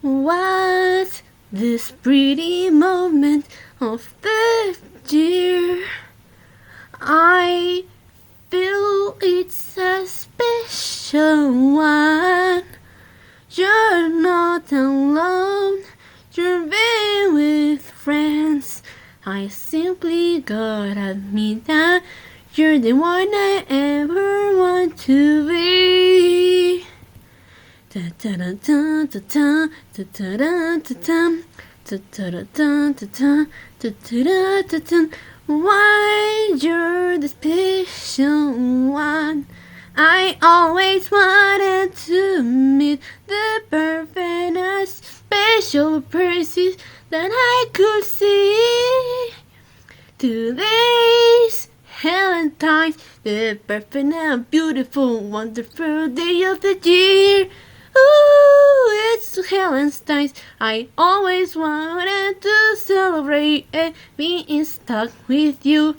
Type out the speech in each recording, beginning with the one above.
What's this pretty moment of the year? I feel it's a special one. You're not alone, you're there with friends. I simply gotta admit that you're the one I ever want to be. Why you're the special one? I always wanted to meet the perfect and special person that I could see. Today's Hellatine, the perfect and beautiful, wonderful day of the year. Ooh, it's Hellatine. I always wanted to celebrate being stuck with you.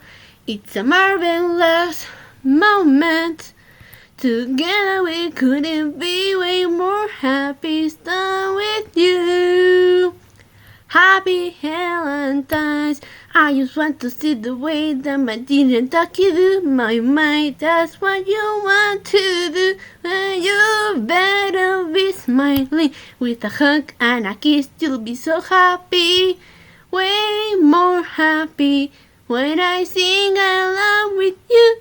It's a marvelous moment. Together we couldn't be way more happy than with you. Happy Valentine's. I just want to see the way that my didn't talk you do. My mind, that's what you want to do. And you better be smiling with a hug and a kiss. You'll be so happy, way more happy when I sing along with you.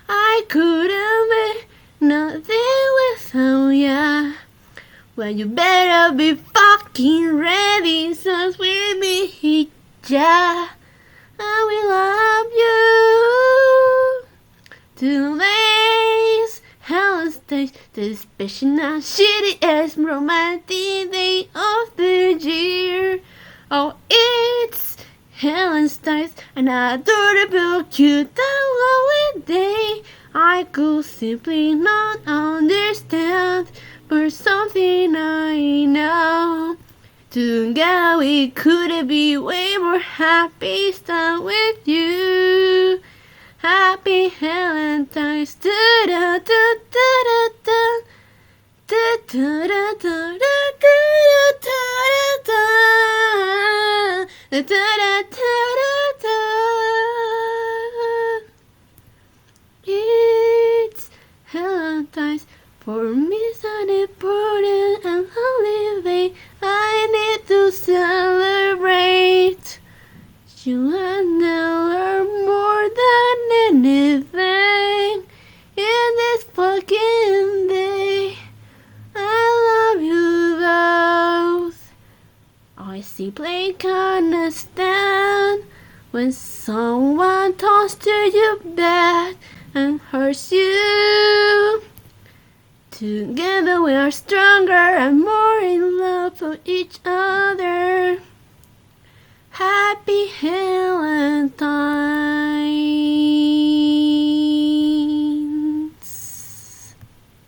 I couldn't be nothing without ya. Well, you better be fucking ready, so with me, yeah. I will love you. Today's Hell's the special and shittiest romantic day of the year. Oh, it's Helen's an adorable, cute, and lovely day. I could simply not understand, but something I know. Together we could be way more happy than with you. Happy Valentine's. It's Hellatine. For me it's an important and holiday I need to celebrate. You and I are more than anything in this fucking day. I love you both. I simply can't stand when someone talks to you bad and hurts you. Together we are stronger and more in love for each other. Happy Valentine.